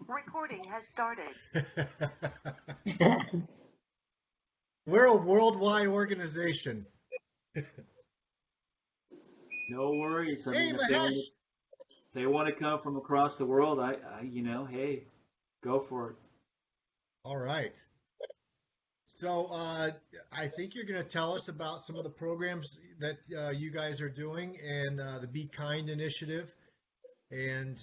Recording has started. We're a worldwide organization. No worries. I Hey, mean, Mahesh. if they want to come from across the world, hey, go for it. All right. So I think you're going to tell us about some of the programs that you guys are doing and the Be Kind initiative. And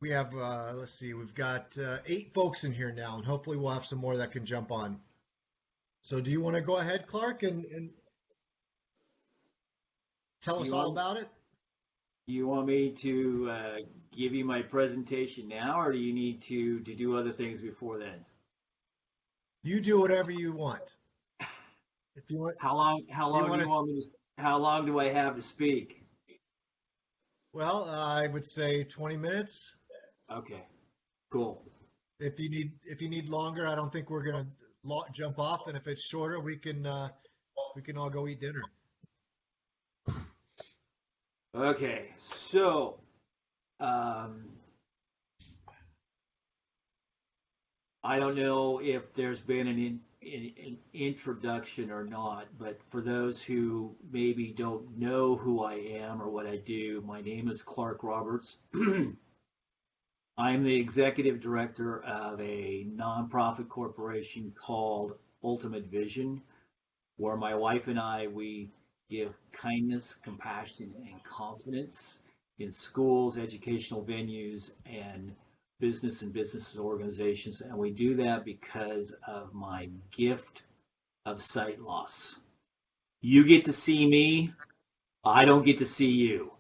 we have, let's see, we've got 8 folks in here now, and hopefully we'll have some more that can jump on. So do you want to go ahead, Clark, and tell us all about it? You want me to give you my presentation now, or do you need to do other things before then? You do whatever you want. If you want, How long do you want me to? How long do I have to speak? well, I would say 20 minutes. Okay, cool. If you need longer, I don't think we're gonna jump off. And if it's shorter, we can all go eat dinner. Okay, so I don't know if there's been an introduction or not, but for those who maybe don't know who I am or what I do, my name is Clark Roberts. I'm the executive director of a nonprofit corporation called Ultimate Vision, where my wife and we give kindness, compassion, and confidence in schools, educational venues, and business organizations. And we do that because of my gift of sight loss. You get to see me, I don't get to see you.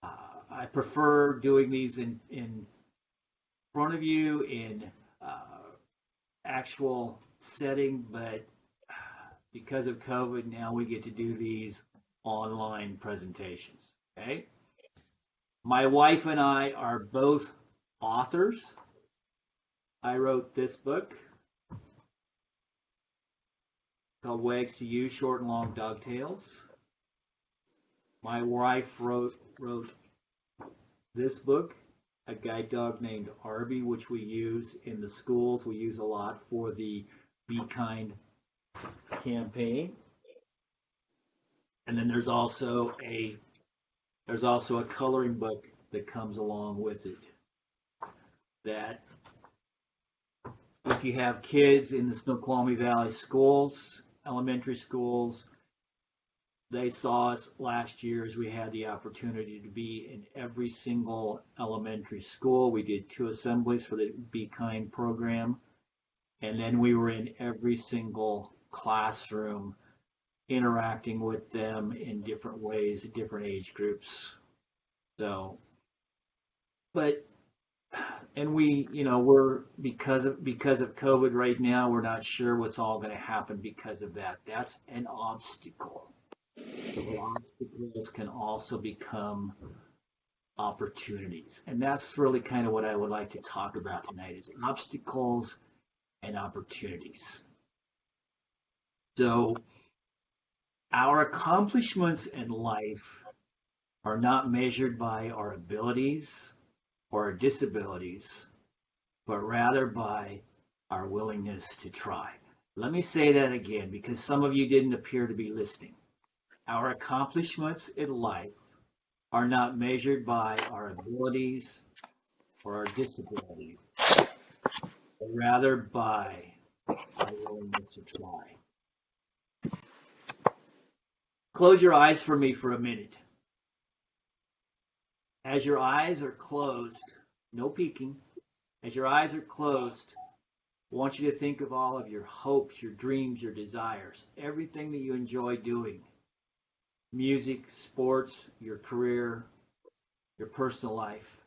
I prefer doing these in front of you in actual setting, but because of COVID, now we get to do these online presentations. Okay. My wife and I are both authors. I wrote this book called Wags to You, Short and Long Dog Tales. My wife wrote this book, A Guide Dog Named Arby, which we use in the schools. We use a lot for the Be Kind campaign. And then there's also a coloring book that comes along with it, that if you have kids in the Snoqualmie Valley schools, elementary schools, they saw us last year as we had the opportunity to be in every single elementary school. We did 2 assemblies for the Be Kind program, and then we were in every single classroom interacting with them in different ways, different age groups. So, and we're because of COVID right now, we're not sure what's all going to happen because of that. That's an obstacle. The obstacles can also become opportunities, and that's really kind of what I would like to talk about tonight: is obstacles and opportunities. So, our accomplishments in life are not measured by our abilities or our disabilities, but rather by our willingness to try. Let me say that again, because some of you didn't appear to be listening. Our accomplishments in life are not measured by our abilities or our disabilities, but rather by our willingness to try. Close your eyes for me for a minute. As your eyes are closed, no peeking, as your eyes are closed, I want you to think of all of your hopes, your dreams, your desires, everything that you enjoy doing. Music, sports, your career, your personal life.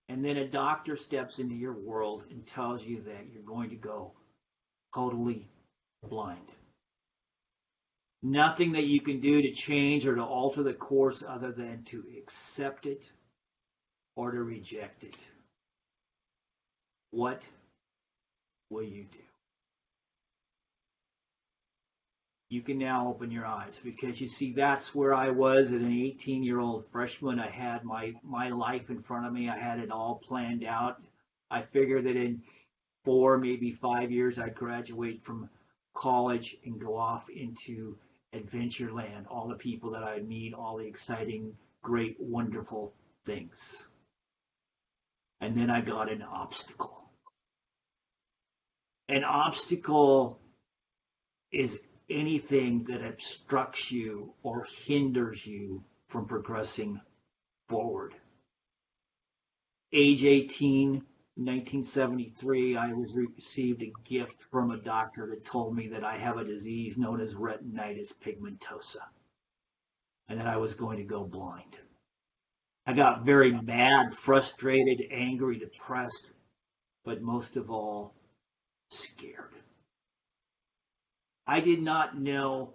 And then a doctor steps into your world and tells you that you're going to go totally blind. Nothing that you can do to change or to alter the course other than to accept it or to reject it. What will you do? you can now open your eyes, because you see, that's where I was at an 18-year-old freshman. I had my life in front of me. I had it all planned out. I figured that in 4, maybe 5 years, I'd graduate from college and go off into Adventureland, all the people that I'd meet, all the exciting, great, wonderful things. And then I got an obstacle. An obstacle is anything that obstructs you or hinders you from progressing forward. Age 18, 1973, I received a gift from a doctor that told me that I have a disease known as retinitis pigmentosa, and that I was going to go blind. I got very mad, frustrated, angry, depressed, but most of all, scared. I did not know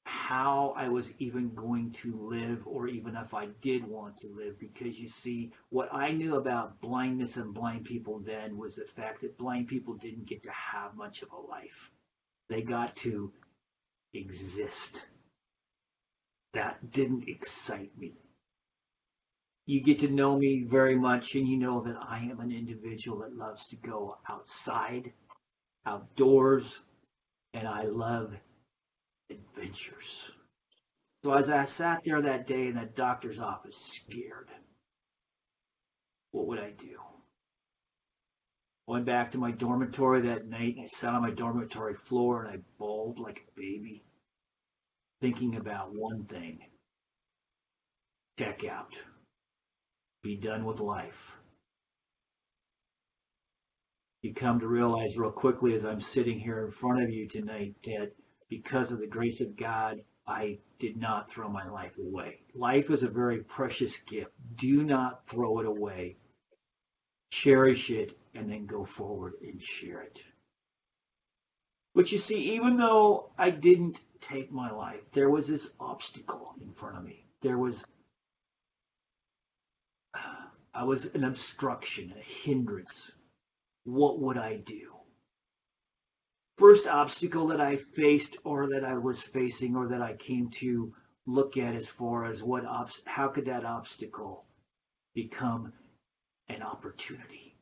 how I was even going to live, or even if I did want to live, because you see, what I knew about blindness and blind people then was the fact that blind people didn't get to have much of a life. They got to exist. That didn't excite me. You get to know me very much, and you know that I am an individual that loves to go outside, outdoors, and I love adventures. So as I sat there that day in that doctor's office, scared, what would I do? Went back to my dormitory that night, and I sat on my dormitory floor and I bawled like a baby, thinking about one thing: check out, be done with life. You come to realize real quickly as I'm sitting here in front of you tonight that because of the grace of God, I did not throw my life away. Life is a very precious gift. Do not throw it away. Cherish it, and then go forward and share it. But you see, even though I didn't take my life, there was this obstacle in front of me. I was an obstruction, a hindrance. What would I do? First obstacle that I faced, or that I was facing, or that I came to look at as far as how could that obstacle become an opportunity?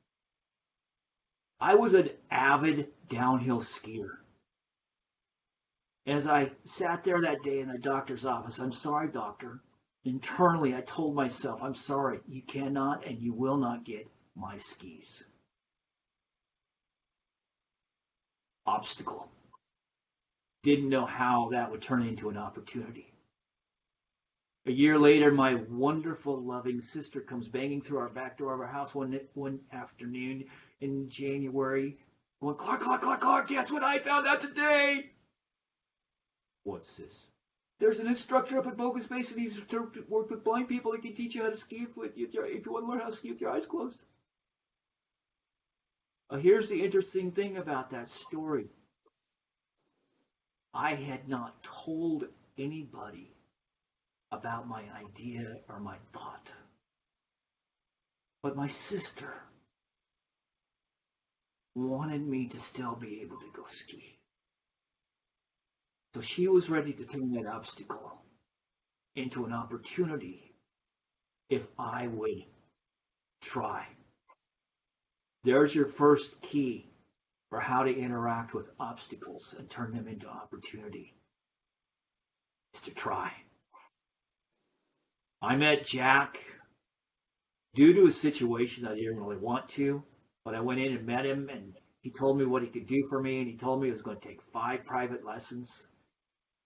I was an avid downhill skier. As I sat there that day in the doctor's office, I'm sorry, doctor. Internally, I told myself, I'm sorry, you cannot and you will not get my skis. Obstacle. Didn't know how that would turn into an opportunity. A year later, my wonderful, loving sister comes banging through our back door of our house one afternoon in January, going, Clark, Clark, Clark, Clark, guess what I found out today? What's this? There's an instructor up at Bogus Base, and he's worked with blind people. He can teach you how to ski if you want to learn how to ski with your eyes closed. Here's the interesting thing about that story. I had not told anybody about my idea or my thought. But my sister wanted me to still be able to go ski. So she was ready to turn that obstacle into an opportunity if I would try. There's your first key for how to interact with obstacles and turn them into opportunity. Is to try. I met Jack due to a situation I didn't really want to, but I went in and met him, and he told me what he could do for me, and he told me it was going to take 5 private lessons.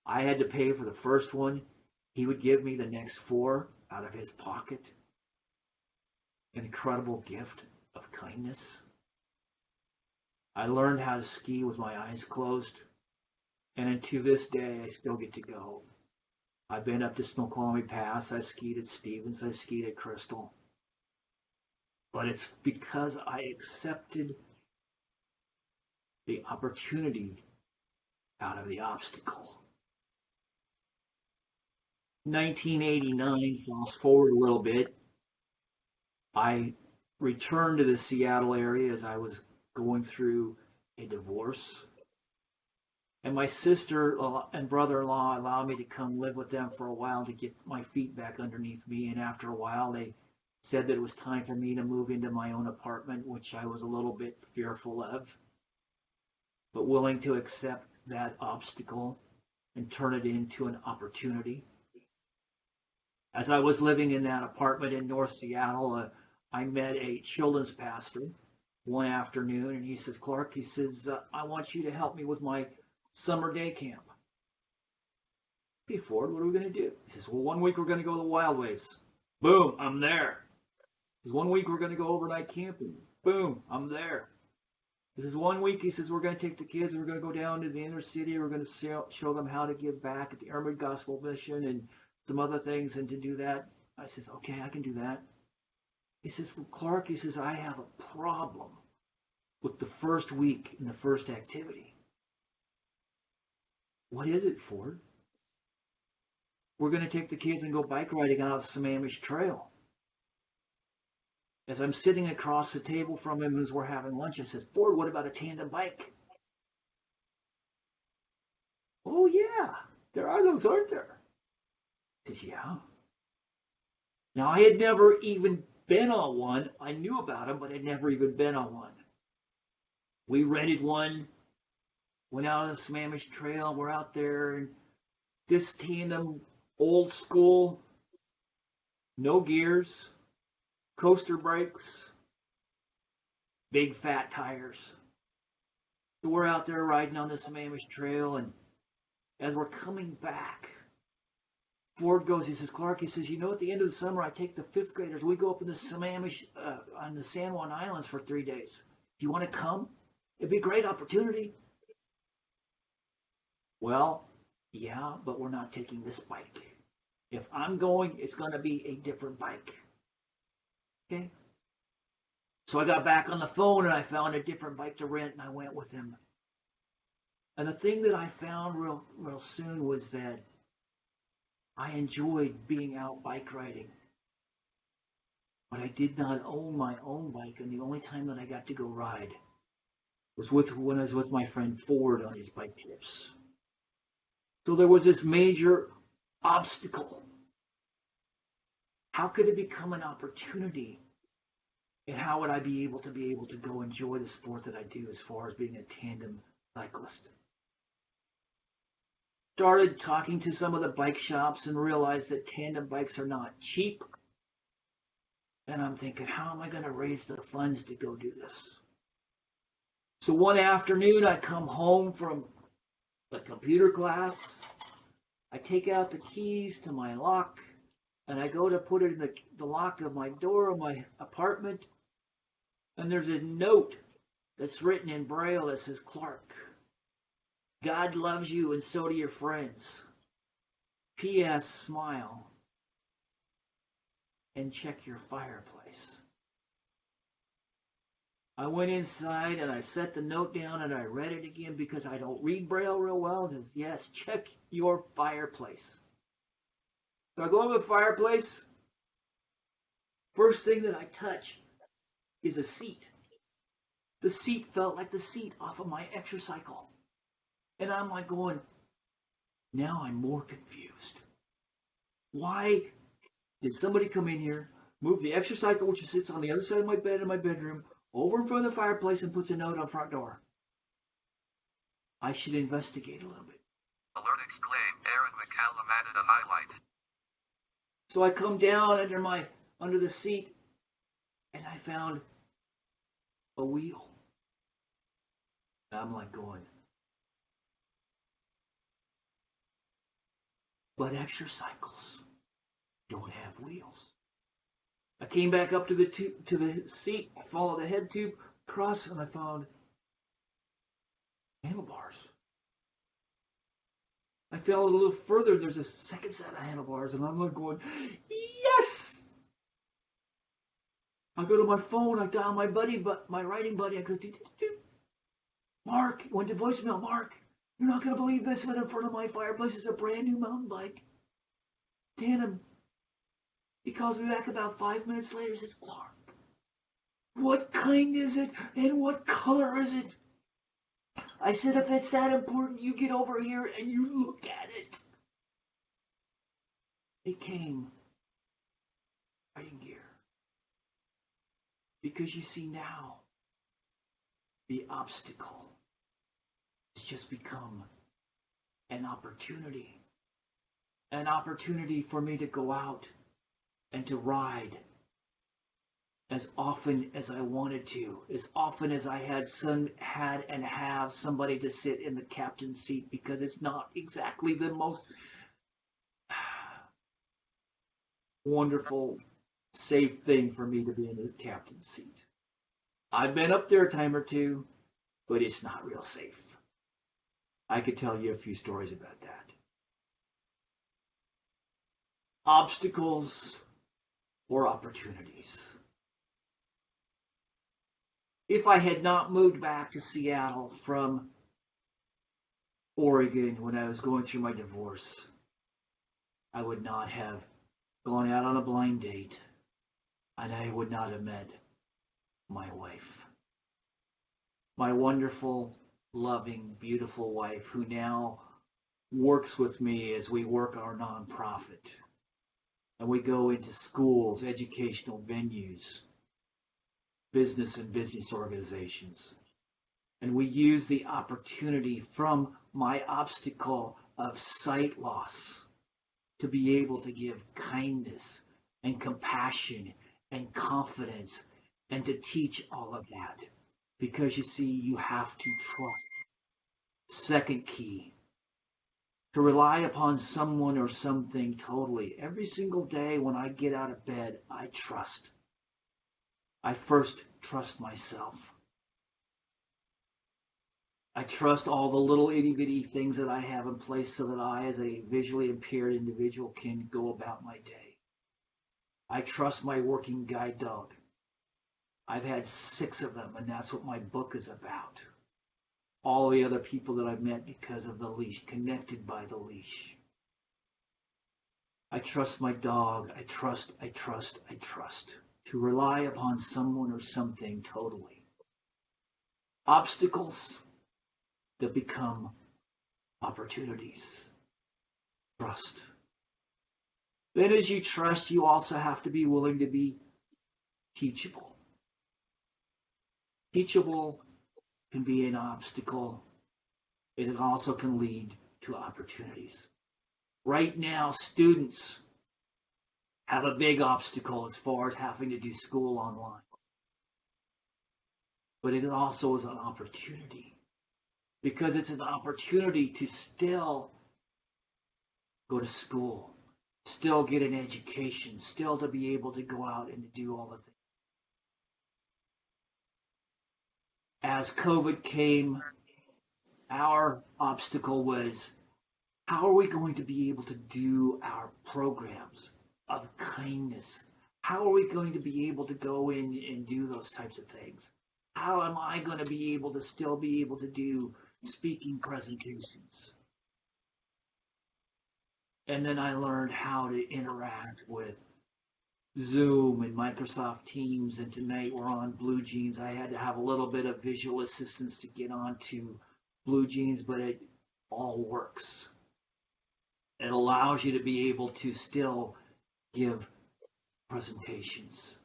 I had to pay for the first one. He would give me the next 4 out of his pocket. An incredible gift of kindness. I learned how to ski with my eyes closed, and to this day I still get to go. I've been up to Snoqualmie Pass, I've skied at Stevens, I've skied at Crystal. But it's because I accepted the opportunity out of the obstacle. 1989, fast forward a little bit, I returned to the Seattle area as I was going through a divorce. And my sister and brother-in-law allowed me to come live with them for a while to get my feet back underneath me. And after a while, they said that it was time for me to move into my own apartment, which I was a little bit fearful of, but willing to accept that obstacle and turn it into an opportunity. As I was living in that apartment in North Seattle, I met a children's pastor one afternoon, and he says, Clark, he says, I want you to help me with my summer day camp. Hey, Ford, what are we going to do? He says, well, 1 week we're going to go to the Wild Waves. Boom, I'm there. He says, 1 week we're going to go overnight camping. Boom, I'm there. He says, 1 week, he says, we're going to take the kids and we're going to go down to the inner city. We're going to show them how to give back at the Armored Gospel Mission and some other things. And to do that, I says, okay, I can do that. He says, well, Clark, he says, I have a problem with the first week in the first activity. What is it, Ford? We're going to take the kids and go bike riding on the Sammamish Trail. As I'm sitting across the table from him as we're having lunch, I said, Ford, what about a tandem bike? Oh, yeah, there are those, aren't there? He says, yeah. Now, I had never even been on one. I knew about them, but I'd never even been on one. We rented one, went out on the Sammamish Trail. We're out there, and this tandem, old school, no gears, coaster brakes, big fat tires. So we're out there riding on the Sammamish Trail, and as we're coming back, Ford goes, he says, Clark, he says, you know, at the end of the summer, I take the fifth graders. We go up in the Sammamish, on the San Juan Islands for 3 days. Do you want to come? It'd be a great opportunity. Well, yeah, but we're not taking this bike. If I'm going, it's going to be a different bike. Okay? So I got back on the phone and I found a different bike to rent and I went with him. And the thing that I found real soon was that I enjoyed being out bike riding. But I did not own my own bike, and the only time that I got to go ride was when I was with my friend Ford on his bike trips. So there was this major obstacle. How could it become an opportunity? And how would I be able to go enjoy the sport that I do as far as being a tandem cyclist? Started talking to some of the bike shops and realized that tandem bikes are not cheap. And I'm thinking, how am I going to raise the funds to go do this? So one afternoon, I come home from the computer class. I take out the keys to my lock, and I go to put it in the lock of my door of my apartment. And there's a note that's written in Braille that says, Clark, God loves you and so do your friends. P.S. Smile. And check your fireplace. I went inside and I set the note down and I read it again because I don't read Braille real well. It says, yes, check your fireplace. So I go over the fireplace. First thing that I touch is a seat. The seat felt like the seat off of my exercycle. And I'm like going, now I'm more confused. Why did somebody come in here, move the exercycle, which sits on the other side of my bed in my bedroom, over in front of the fireplace and puts a note on the front door? I should investigate a little bit. Alert exclaim, Aaron McCallum added a highlight. So I come down under the seat and I found a wheel. And I'm like going, but exercycles don't have wheels. I came back up to the seat. I followed the head tube across, and I found handlebars. I fell a little further. There's a second set of handlebars, and I'm like going, yes! I go to my phone. I dial my writing buddy. I go, Mark, went to voicemail. Mark, you're not going to believe this, but in front of my fireplace is a brand new mountain bike. Tandem. He calls me back about 5 minutes later. He says, Clark, what kind is it and what color is it? I said, if it's that important, you get over here and you look at it. It came right in gear. Because you see now, the obstacle has just become an opportunity. An opportunity for me to go out and to ride as often as I wanted to, as often as I had and have somebody to sit in the captain's seat, because it's not exactly the most wonderful, safe thing for me to be in the captain's seat. I've been up there a time or two, but it's not real safe. I could tell you a few stories about that. Obstacles or opportunities. If I had not moved back to Seattle from Oregon when I was going through my divorce, I would not have gone out on a blind date, and I would not have met my wife. My wonderful, loving, beautiful wife, who now works with me as we work our nonprofit. And we go into schools, educational venues, business and business organizations. And we use the opportunity from my obstacle of sight loss to be able to give kindness and compassion and confidence and to teach all of that. Because you see, you have to trust. Second key, to rely upon someone or something totally. Every single day when I get out of bed, I trust. I first trust myself. I trust all the little itty bitty things that I have in place so that I, as a visually impaired individual, can go about my day. I trust my working guide dog. I've had 6 of them, and that's what my book is about. All the other people that I've met because of the leash, connected by the leash. I trust my dog. I trust. To rely upon someone or something totally. Obstacles that become opportunities. Trust. Then as you trust, you also have to be willing to be teachable. Teachable can be an obstacle. It also can lead to opportunities. Right now, students have a big obstacle as far as having to do school online. But it also is an opportunity, because it's an opportunity to still go to school, still get an education, still to be able to go out and to do all the things. As COVID came, our obstacle was, how are we going to be able to do our programs of kindness? How are we going to be able to go in and do those types of things? How am I going to be able to still be able to do speaking presentations? And then I learned how to interact with Zoom and Microsoft Teams, and tonight we're on Blue Jeans. I had to have a little bit of visual assistance to get onto Blue Jeans, but it all works. It allows you to be able to still give presentations,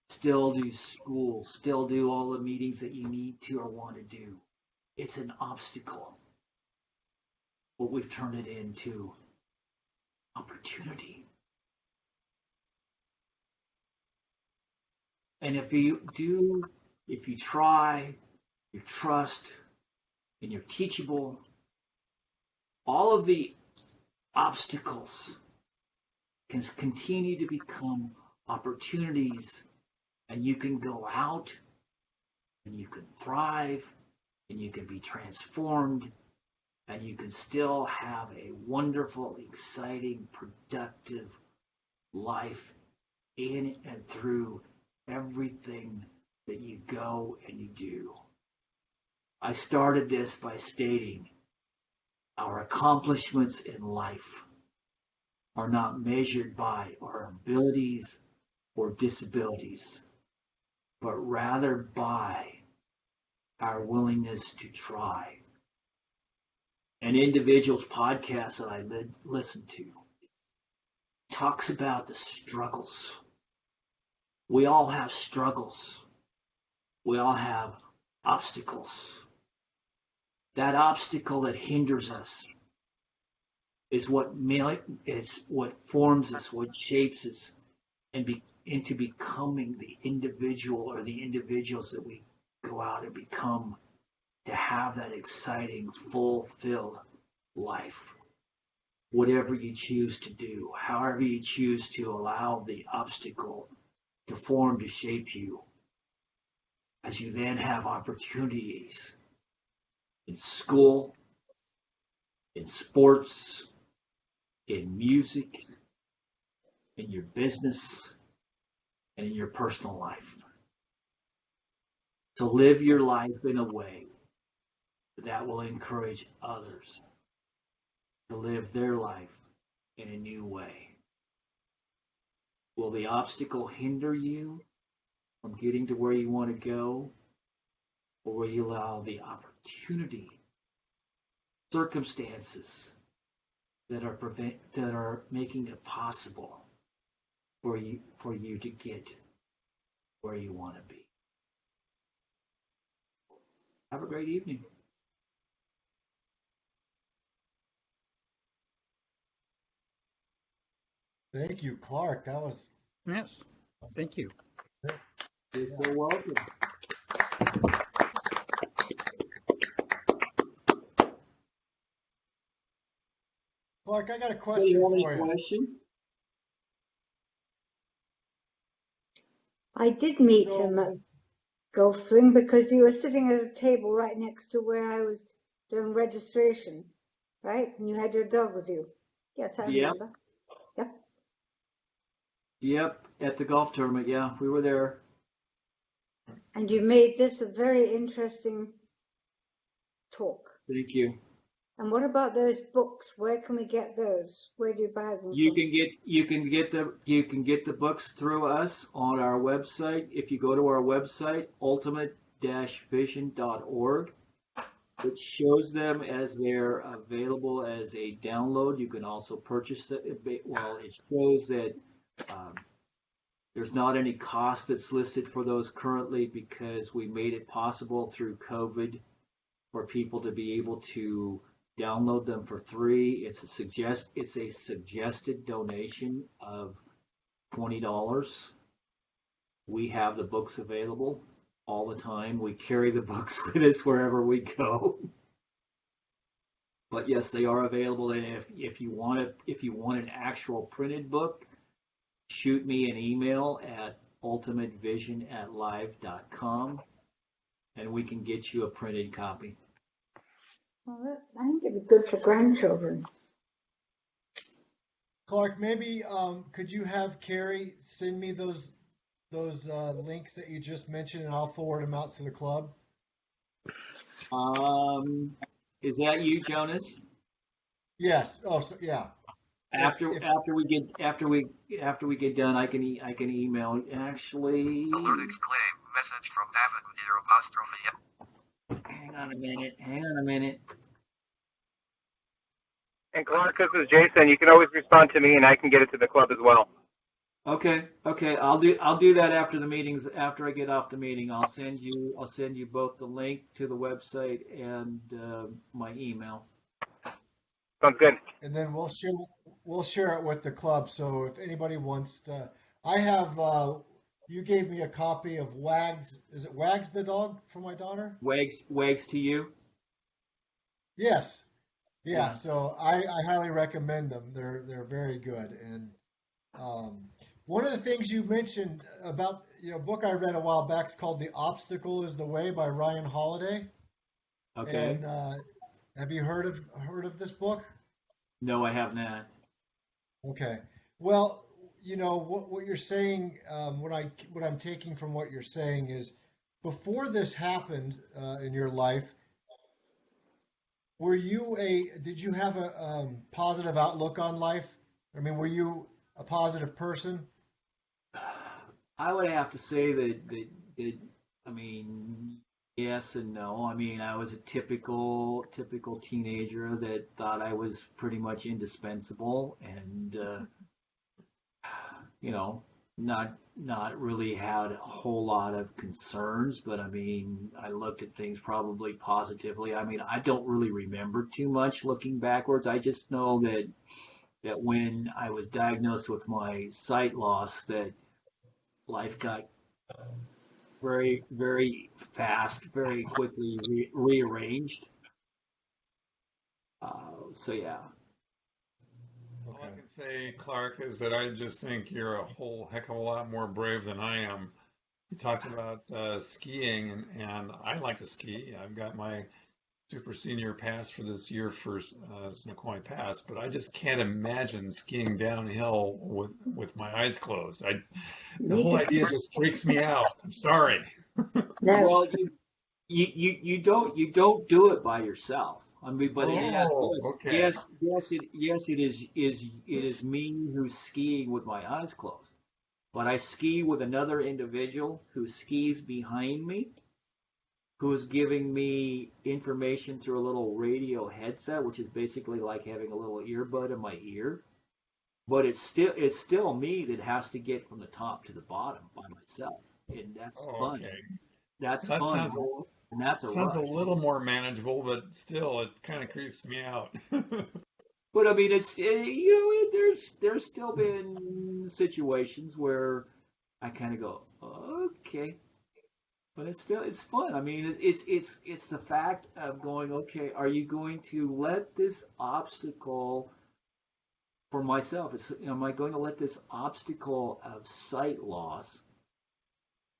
still do school, still do all the meetings that you need to or want to do. It's an obstacle, but we've turned it into opportunity. And if you try, you trust, and you're teachable, all of the obstacles can continue to become opportunities, and you can go out and you can thrive and you can be transformed, and you can still have a wonderful, exciting, productive life in and through everything that you go and you do. I started this by stating our accomplishments in life are not measured by our abilities or disabilities, but rather by our willingness to try, An individual's podcast that I listen to talks about the struggles. We all have struggles. We all have obstacles. That obstacle that hinders us is what forms us, what shapes us, into becoming the individual or the individuals that we go out and become, to have that exciting, fulfilled life. Whatever you choose to do, however you choose to allow the obstacle to form, to shape you, as you then have opportunities in school, in sports, in music, in your business, and in your personal life. To live your life in a way that will encourage others to live their life in a new way. Will the obstacle hinder you from getting to where you want to go? Or will you allow the opportunity, circumstances that are making it possible for you to get where you want to be? Have a great evening. Thank you, Clark. That was Yes. Thank you. You're so welcome. Clark. I got a Do question you have any for you. questions? I did meet him at Golf Swing because you were sitting at a table right next to where I was doing registration, right? And you had your dog with you. Yes, I Yep. remember. Yep. Yep, at the golf tournament. Yeah, we were there. And you made this a very interesting talk. Thank you. And what about those books? Where can we get those? Where do you buy them You from? can get the books through us on our website. If you go to our website, ultimate-vision.org, it shows them as they're available as a download. You can also purchase it. Well, it shows that there's not any cost that's listed for those currently, because we made it possible through COVID for people to be able to download them for free. It's a suggested donation of $20. We have the books available all the time. We carry the books with us wherever we go. But yes, they are available. And if you want an actual printed book, shoot me an email at ultimatevision@live.com, and we can get you a printed copy. Well, I think it'd be good for grandchildren. Clark, maybe could you have Carrie send me those links that you just mentioned, and I'll forward them out to the club. Is that you, Jonas? Yes. Oh, so, yeah. After we get done, I can email. Actually, Alert exclaim. Message from David apostrophe. hang on a minute. And Clark, this is Jason. You can always respond to me, and I can get it to the club as well. Okay. I'll do that after the meetings. After I get off the meeting, I'll send you both the link to the website and my email. Sounds good. And then we'll share it with the club. So if anybody wants to, I have. You gave me a copy of Wags. Is it Wags the dog for my daughter? Wags to you. Yes. Yeah. So I highly recommend them. They're very good. And one of the things you mentioned about a book I read a while back is called "The Obstacle Is the Way" by Ryan Holiday. Okay. And have you heard of this book? No, I have not. Okay. Well, what you're saying, what I'm taking from what you're saying is, before this happened in your life, did you have a positive outlook on life? I mean, were you a positive person? I would have to say that I mean, Yes and no. I mean, I was a typical teenager that thought I was pretty much indispensable, and you know, not really had a whole lot of concerns. But I mean, I looked at things probably positively. I mean, I don't really remember too much looking backwards. I just know that when I was diagnosed with my sight loss, that life got very fast, very quickly rearranged. So yeah. All I can say, Clark, is that I just think you're a whole heck of a lot more brave than I am. You talked about skiing, and I like to ski. I've got my super senior pass for this year for Snoqualmie Pass, but I just can't imagine skiing downhill with my eyes closed. The whole idea just freaks me out. I'm sorry. No, Well, you don't do it by yourself. I mean, but yes, Oh, okay. it is me who's skiing with my eyes closed. But I ski with another individual who skis behind me, who is giving me information through a little radio headset, which is basically like having a little earbud in my ear. But it's still me that has to get from the top to the bottom by myself, and that's Oh, fun. okay. That's That fun, sounds a and that's a sounds a rush. little more manageable, but still, it kind of creeps me out. But I mean, there's still been situations where I kind of go, okay, but it's fun. I mean, it's the fact of going, okay, are you going to let this obstacle for myself? Am I going to let this obstacle of sight loss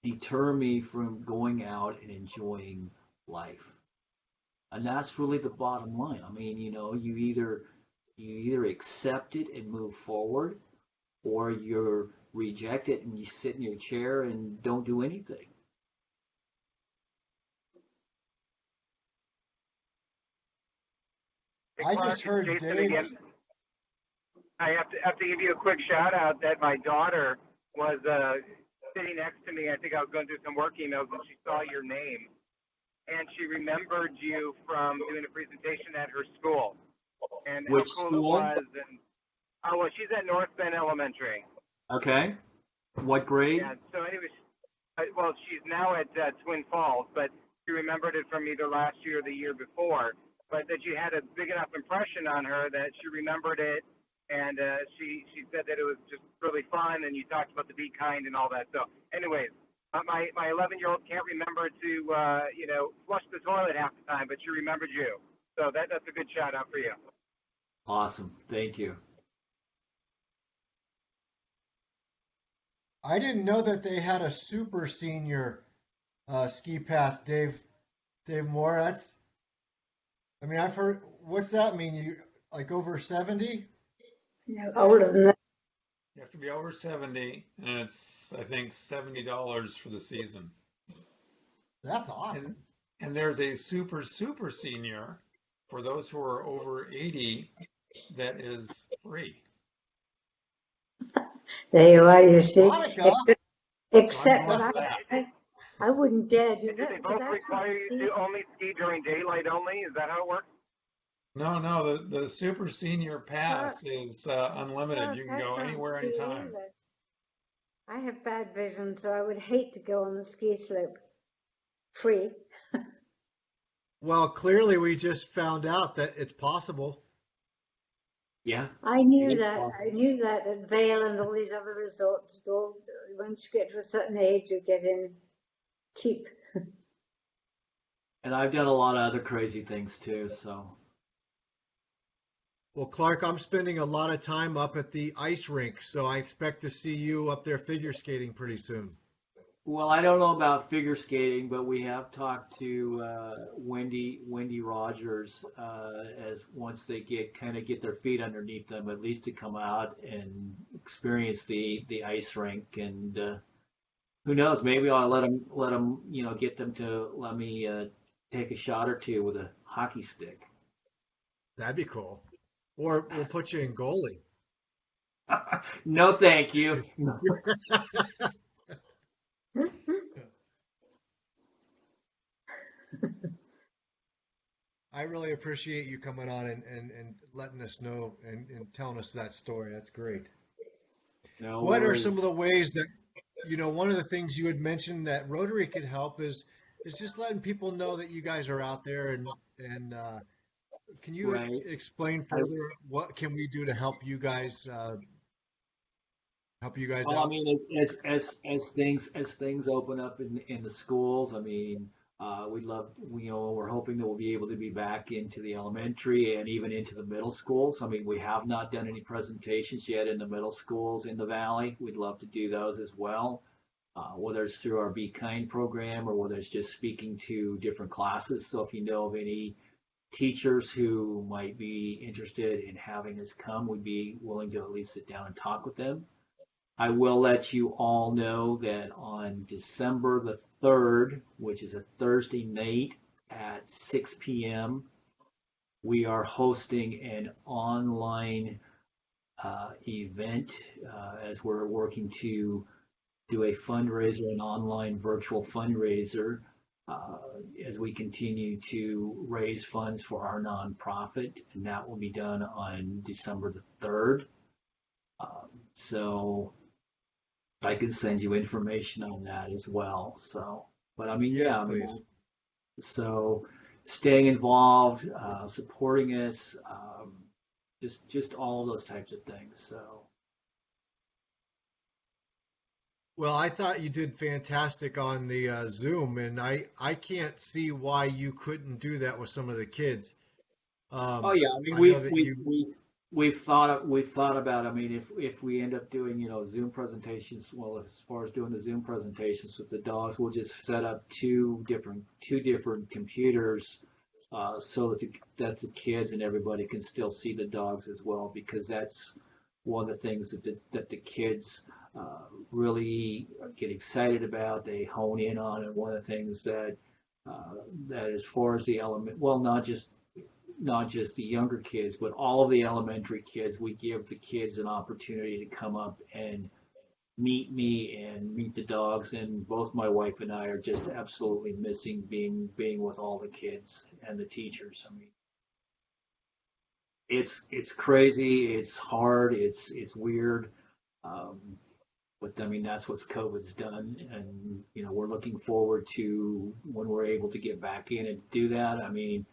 deter me from going out and enjoying life? And that's really the bottom line. I mean, you either accept it and move forward, or you reject it and you sit in your chair and don't do anything. Hey, I Clark, just it's heard Jason Dave. again. I have to give you a quick shout out that my daughter was sitting next to me. I think I was going through some work emails and she saw your name and she remembered you from doing a presentation at her school and how Which cool it school? was. And oh well, she's at North Bend Elementary. Okay. What grade? Yeah. So anyways, well, she's now at Twin Falls, but she remembered it from either last year or the year before. But that you had a big enough impression on her that she remembered it, and she said that it was just really fun, and you talked about the be kind and all that. So, anyways, my 11-year-old can't remember to flush the toilet half the time, but she remembered you. So that's a good shout out for you. Awesome. Thank you. I didn't know that they had a super senior ski pass, Dave Moore. I mean, I've heard. What's that mean? You like over 70? no, older than that. You have to be over 70, and it's, I think, $70 for the season. That's awesome. And there's a super senior for those who are over 80 that is free. There you are, you see. Monica, Except So I'm that glad for that. I wouldn't dare do And do they that both because I require can't you see. to only ski during daylight only? Is that how it works? No, the super senior pass is unlimited. Clark, You can I go can't anywhere, see anytime. either. I have bad vision, so I would hate to go on the ski slope free. well, clearly we just found out that it's possible. Yeah. I knew It's that. I awesome. knew that at Vale and all these other resorts. It's all, once you get to a certain age, you get in cheap. And I've done a lot of other crazy things too. So, Well, Clark, I'm spending a lot of time up at the ice rink, so I expect to see you up there figure skating pretty soon. well, I don't know about figure skating, but we have talked to Wendy Rogers as once they get their feet underneath them, at least to come out and experience the ice rink. And who knows? Maybe I'll let them get them to let me take a shot or two with a hockey stick. That'd be cool. Or we'll put you in goalie. No, thank you. I really appreciate you coming on and letting us know and telling us that story. That's great. No What are worries. some of the ways that, one of the things you had mentioned that Rotary could help is just letting people know that you guys are out there and can you Right. explain further what can we do to help you guys Well, I out? mean, as things open up in the schools, I mean, we're hoping that we'll be able to be back into the elementary and even into the middle schools. I mean, we have not done any presentations yet in the middle schools in the valley. We'd love to do those as well, whether it's through our Be Kind program or whether it's just speaking to different classes. So if you know of any teachers who might be interested in having us come, we'd be willing to at least sit down and talk with them. I will let you all know that on December the 3rd, which is a Thursday night at 6 p.m., we are hosting an online event as we're working to do a fundraiser, an online virtual fundraiser, uh, as we continue to raise funds for our nonprofit, and that will be done on December the 3rd. So I can send you information on that as well. So, but I mean, Yes, yeah, I mean, please. so staying involved, supporting us, just all of those types of things. So, Well, I thought you did fantastic on the Zoom, and I can't see why you couldn't do that with some of the kids. oh yeah, I mean, I know that you, we've thought about. I mean, if we end up doing, Zoom presentations, well, as far as doing the Zoom presentations with the dogs, we'll just set up two different computers, so that the kids and everybody can still see the dogs as well, because that's one of the things that the kids really get excited about. They hone in on, and one of the things that as far as the element, well, not just the younger kids, but all of the elementary kids, we give the kids an opportunity to come up and meet me and meet the dogs. And both my wife and I are just absolutely missing being with all the kids and the teachers. I mean, it's crazy, it's hard, it's weird. Um, but I mean, that's what COVID's done, and we're looking forward to when we're able to get back in and do that. I mean,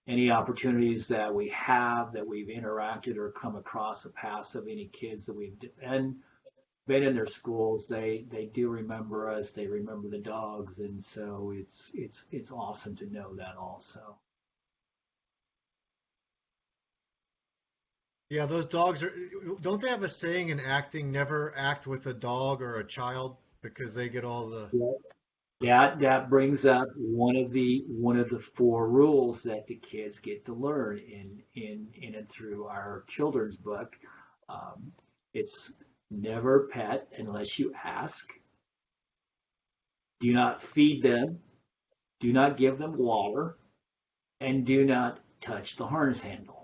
any opportunities that we have that we've interacted or come across the paths of any kids that we've been in their schools, they do remember us, they remember the dogs, and so it's awesome to know that also. yeah, those dogs don't they have a saying in acting, never act with a dog or a child because they get all the, That brings up one of the four rules that the kids get to learn in and through our children's book. Um, it's never pet unless you ask. Do not feed them. Do not give them water, and do not touch the harness handle.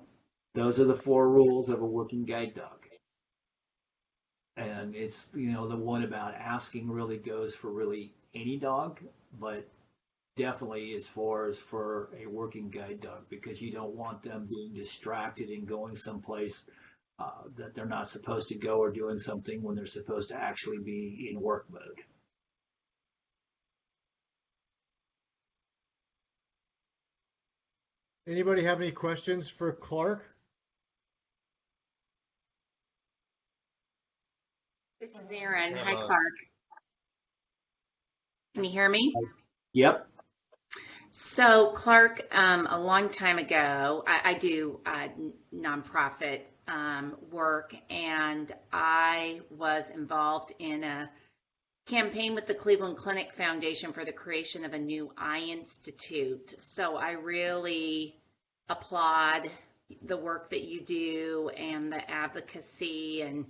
Those are the four rules of a working guide dog. And it's, the one about asking really goes for really any dog, but definitely as far as for a working guide dog, because you don't want them being distracted and going someplace that they're not supposed to go, or doing something when they're supposed to actually be in work mode. anybody have any questions for Clark? This is Erin. Have Hi, a- Clark. Can you hear me? Yep. So, Clark, a long time ago, I do nonprofit work, and I was involved in a campaign with the Cleveland Clinic Foundation for the creation of a new eye institute. So I really applaud the work that you do and the advocacy, and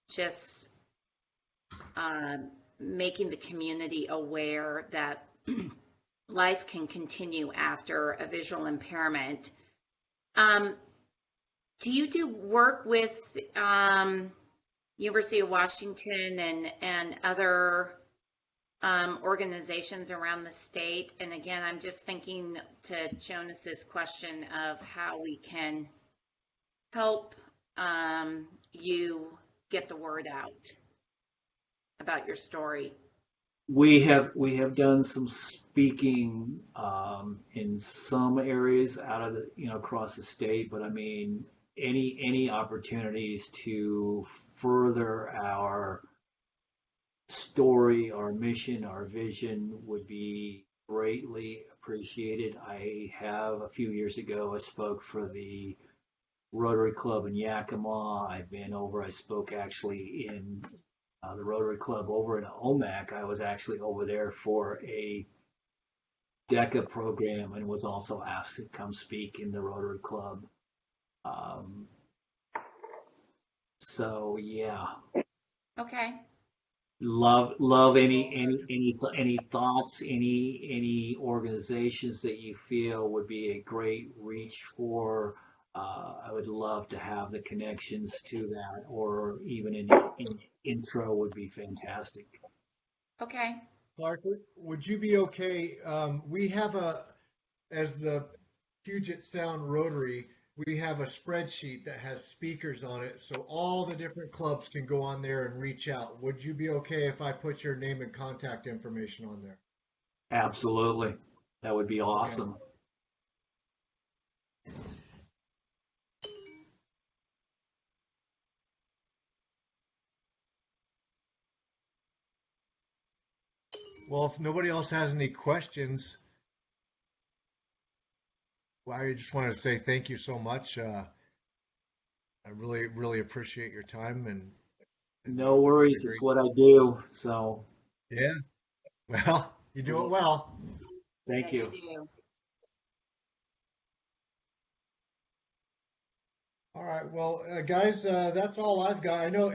just making the community aware that life can continue after a visual impairment. Do you do work with University of Washington and other organizations around the state. And again, I'm just thinking to Jonas's question of how we can help you get the word out about your story. We have done some speaking in some areas out of across the state, but I mean any opportunities to further our story, our mission, our vision would be greatly appreciated. I have a few years ago I spoke for the Rotary Club in Yakima. I spoke actually in the Rotary Club over in Omak. I was actually over there for a DECA program and was also asked to come speak in the Rotary Club. So yeah. Okay. Love any thoughts, any organizations that you feel would be a great reach for. I would love to have the connections to that, or even an intro would be fantastic. Okay. Clark, would you be okay? We have as the Puget Sound Rotary, we have a spreadsheet that has speakers on it, so all the different clubs can go on there and reach out. Would you be okay if I put your name and contact information on there? Absolutely. That would be awesome. Okay. Well, if nobody else has any questions, well, I just wanted to say thank you so much. I really, really appreciate your time and No worries. It's what I do. So yeah. Well, you do it well. thank Yeah, you. do. All right. Well, guys, that's all I've got. I know